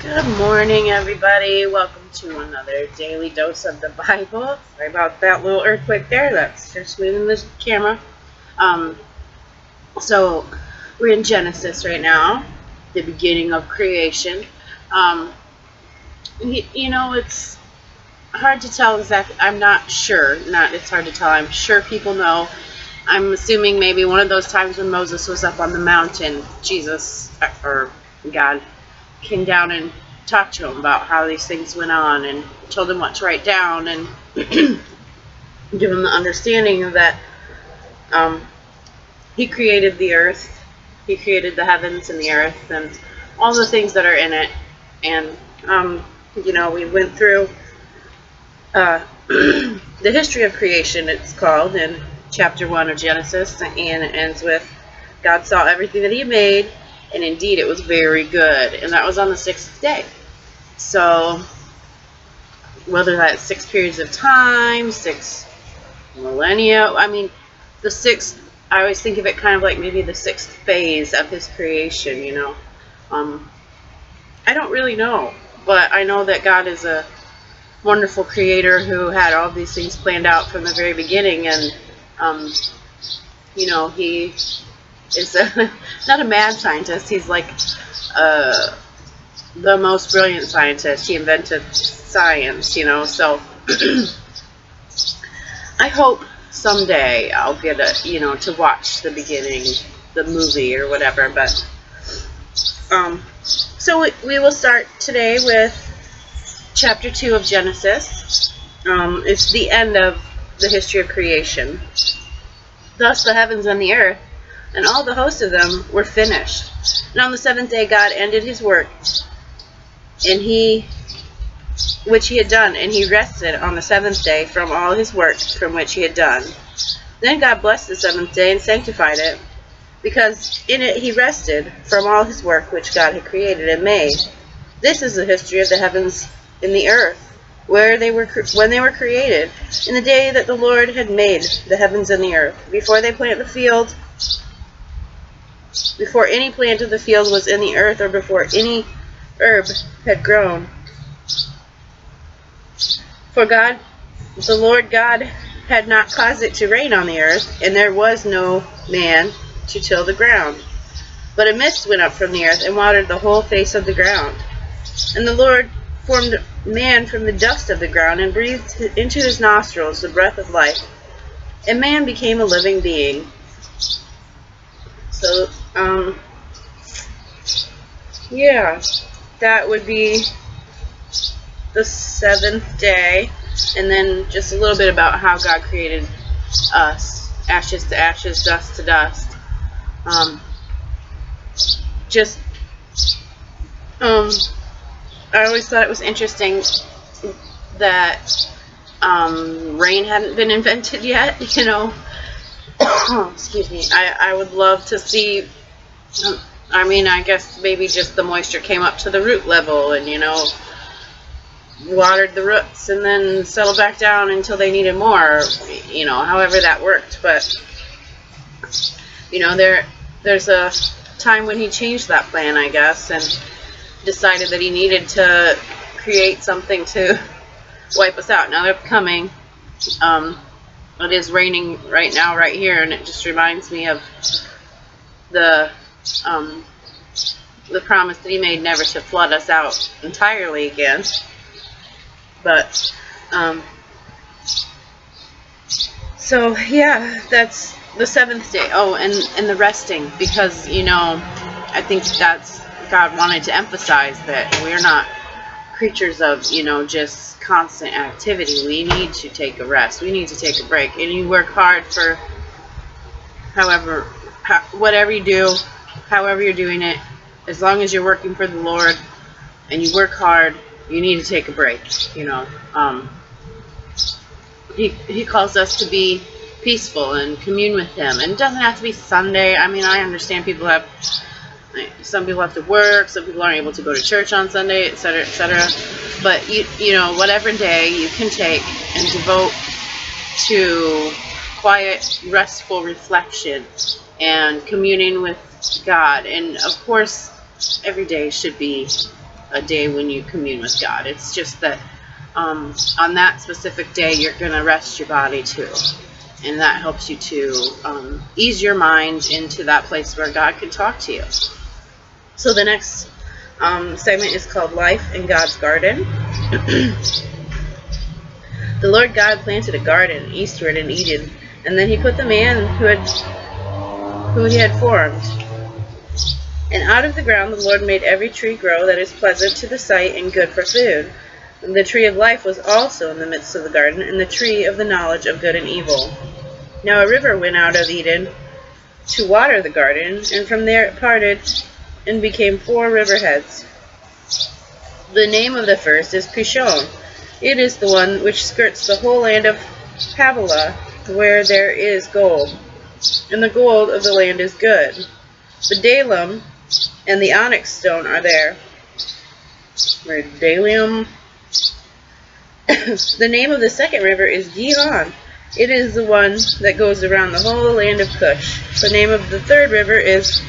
Good morning, everybody. Welcome to another daily dose of the Bible. Sorry about that little earthquake there. That's just moving the camera. So we're in Genesis right now, the beginning of creation. It's hard to tell exactly. I'm not sure. It's hard to tell. I'm sure people know. I'm assuming maybe one of those times when Moses was up on the mountain, Jesus or God came down and talked to him about how these things went on and told him what to write down and give him the understanding of that he created the earth, he created the heavens and the earth and all the things that are in it. And we went through the history of creation, it's called, in chapter 1 of Genesis, and it ends with God saw everything that he made, and indeed it was very good. And that was on the 6th day. So whether that's 6 periods of time, 6 millennia, the 6th, I always think of it kind of like maybe the 6th phase of his creation, I don't really know, but I know that God is a wonderful creator who had all these things planned out from the very beginning, and he is not a mad scientist. He's like the most brilliant scientist. He invented science, so I hope someday I'll get to watch the beginning, the movie or whatever. But so we will start today with chapter 2 of Genesis. It's the end of the history of creation. Thus the heavens and the earth and all the host of them were finished. And on the 7th day God ended his work, which he had done, and he rested on the 7th day from all his work from which he had done. Then God blessed the 7th day and sanctified it, because in it he rested from all his work which God had created and made. This is the history of the heavens and the earth, when they were created, in the day that the Lord had made the heavens and the earth, before they planted the field, before any plant of the field was in the earth, or before any herb had grown. For God, the Lord God, had not caused it to rain on the earth, and there was no man to till the ground. But a mist went up from the earth and watered the whole face of the ground. And the Lord formed man from the dust of the ground and breathed into his nostrils the breath of life, and man became a living being. So, that would be the 7th day. And then just a little bit about how God created us. Ashes to ashes, dust to dust. I always thought it was interesting that rain hadn't been invented yet, Excuse me. I would love to see, I guess maybe just the moisture came up to the root level and, watered the roots and then settled back down until they needed more, however that worked. But, there's a time when he changed that plan, I guess, and decided that he needed to create something to wipe us out. Now they're coming. It is raining right now, right here, and it just reminds me of the promise that he made never to flood us out entirely again. But so yeah, that's the 7th day. Oh, and the resting, because I think that's God wanted to emphasize that we're not creatures of just constant activity. We need to take a rest. We need to take a break. And you work hard for whatever you do, however you're doing it, as long as you're working for the Lord and you work hard, you need to take a break. He calls us to be peaceful and commune with him. And it doesn't have to be Sunday. I understand some people have to work, some people aren't able to go to church on Sunday, etc., etc. But whatever day you can take and devote to quiet, restful reflection and communing with God. And of course, every day should be a day when you commune with God. It's just that on that specific day, you're going to rest your body too. And that helps you to ease your mind into that place where God can talk to you. So the next segment is called Life in God's Garden. The Lord God planted a garden eastward in Eden, and then he put the man who he had formed. And out of the ground the Lord made every tree grow that is pleasant to the sight and good for food. And the tree of life was also in the midst of the garden, and the tree of the knowledge of good and evil. Now a river went out of Eden to water the garden, and from there it parted and became 4 riverheads. The name of the first is Pishon. It is the one which skirts the whole land of Havilah, where there is gold, and the gold of the land is good. The bdellium and the onyx stone are there. Bdellium. The name of the second river is Gihon. It is the one that goes around the whole land of Cush. The name of the third river is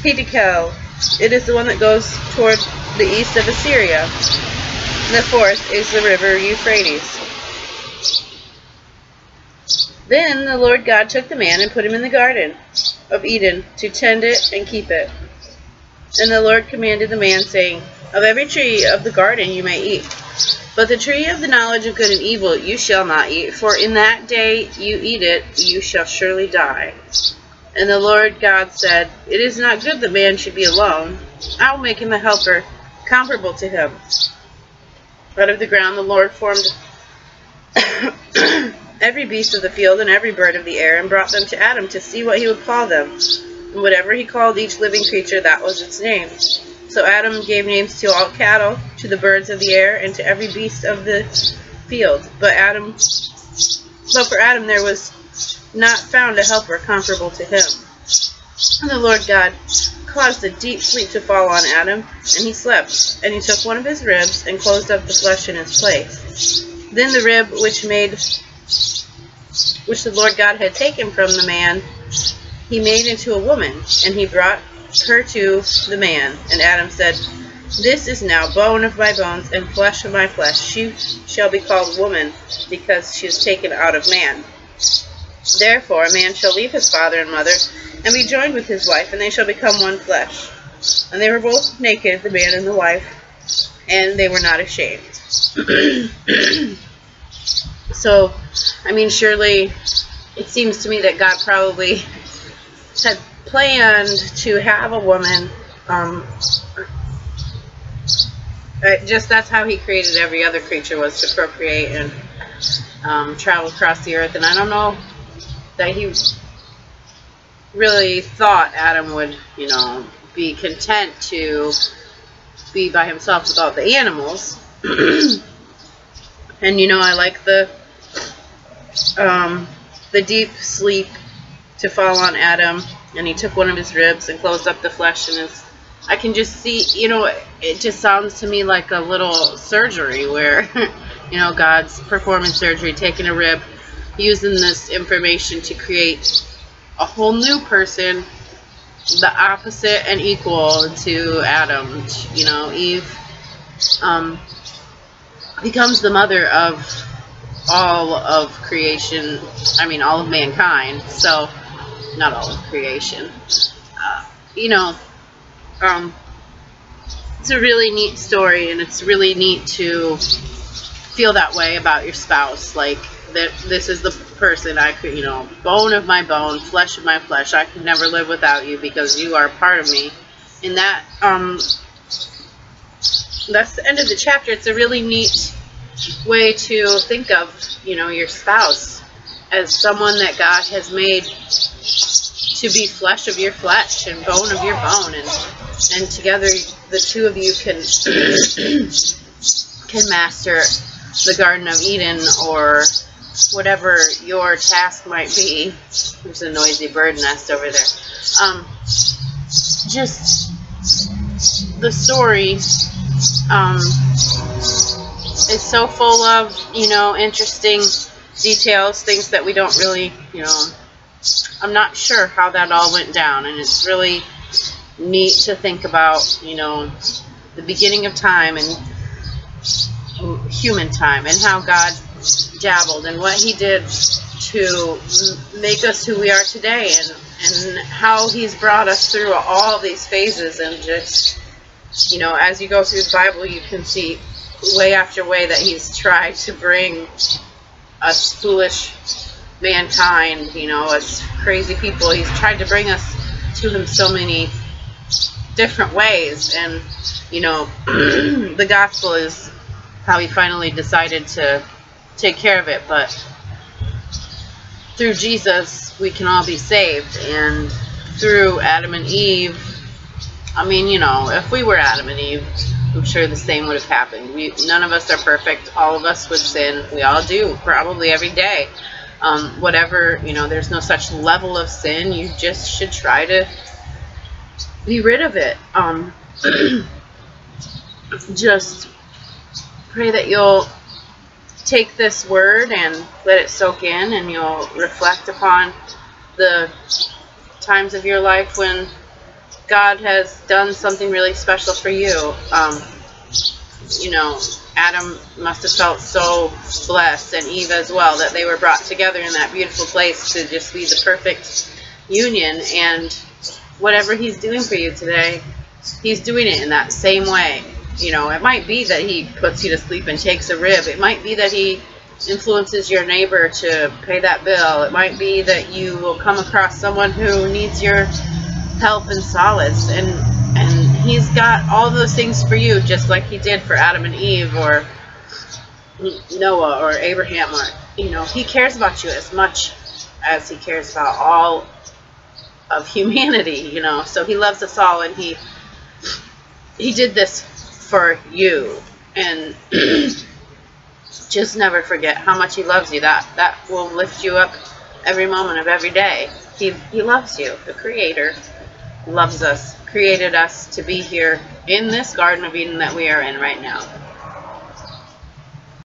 Hiddekel. It is the one that goes toward the east of Assyria. The fourth is the river Euphrates. Then the Lord God took the man and put him in the garden of Eden to tend it and keep it. And the Lord commanded the man, saying, Of every tree of the garden you may eat, but the tree of the knowledge of good and evil you shall not eat, for in that day you eat it, you shall surely die. And the Lord God said, It is not good that man should be alone. I will make him a helper comparable to him. Out of the ground the Lord formed every beast of the field and every bird of the air, and brought them to Adam to see what he would call them. And whatever he called each living creature, that was its name. So Adam gave names to all cattle, to the birds of the air, and to every beast of the field. But for Adam there was not found a helper comparable to him. And the Lord God caused a deep sleep to fall on Adam, and he slept. And he took one of his ribs and closed up the flesh in its place. Then the rib which the Lord God had taken from the man, he made into a woman, and he brought her to the man. And Adam said, This is now bone of my bones and flesh of my flesh. She shall be called woman, because she is taken out of man. Therefore a man shall leave his father and mother, and be joined with his wife, and they shall become one flesh. And they were both naked, the man and the wife, and they were not ashamed. So, I mean, surely it seems to me that God probably had planned to have a woman. That's how he created every other creature, was to procreate and travel across the earth. And I don't know that he really thought Adam would, be content to be by himself without the animals. And I like the deep sleep to fall on Adam, and he took one of his ribs and closed up the flesh in his. I can just see, it just sounds to me like a little surgery where, God's performing surgery, taking a rib, using this information to create a whole new person, the opposite and equal to Adam. Eve becomes the mother of all of creation, all of mankind, so, not all of creation. It's a really neat story, and it's really neat to feel that way about your spouse, like, that this is the person I could, bone of my bone, flesh of my flesh, I could never live without you because you are a part of me. And that, that's the end of the chapter. It's a really neat way to think of, your spouse as someone that God has made to be flesh of your flesh and bone of your bone, and together the two of you can master the Garden of Eden, or whatever your task might be. There's a noisy bird nest over there. Just the story is so full of, interesting details, things that we don't really, I'm not sure how that all went down, and it's really neat to think about, the the beginning of time and human time, and how God dabbled and what he did to make us who we are today, and how he's brought us through all these phases. And just, you know, as you go through the Bible, you can see way after way that he's tried to bring us foolish mankind, you know, us crazy people, he's tried to bring us to him so many different ways. And, you know, the gospel is how he finally decided to take care of it. But through Jesus, we can all be saved. And through Adam and Eve, I mean, you know, if we were Adam and Eve, I'm sure the same would have happened. None of us are perfect. All of us would sin. We all do, probably every day. Whatever, you know, there's no such level of sin. You just should try to be rid of it. Just pray that you'll take this word and let it soak in, and you'll reflect upon the times of your life when God has done something really special for you. You know, Adam must have felt so blessed, and Eve as well, that they were brought together in that beautiful place to just be the perfect union. And whatever he's doing for you today, he's doing it in that same way. You know, it might be that he puts you to sleep and takes a rib. It might be that he influences your neighbor to pay that bill. It might be that you will come across someone who needs your help and solace, and he's got all those things for you, just like he did for Adam and Eve, or Noah, or Abraham, or, you know, he cares about you as much as he cares about all of humanity, you know. So he loves us all, and he did this for you. And just never forget how much he loves you. That will lift you up every moment of every day. He loves you. The Creator loves us, created us to be here in this Garden of Eden that we are in right now.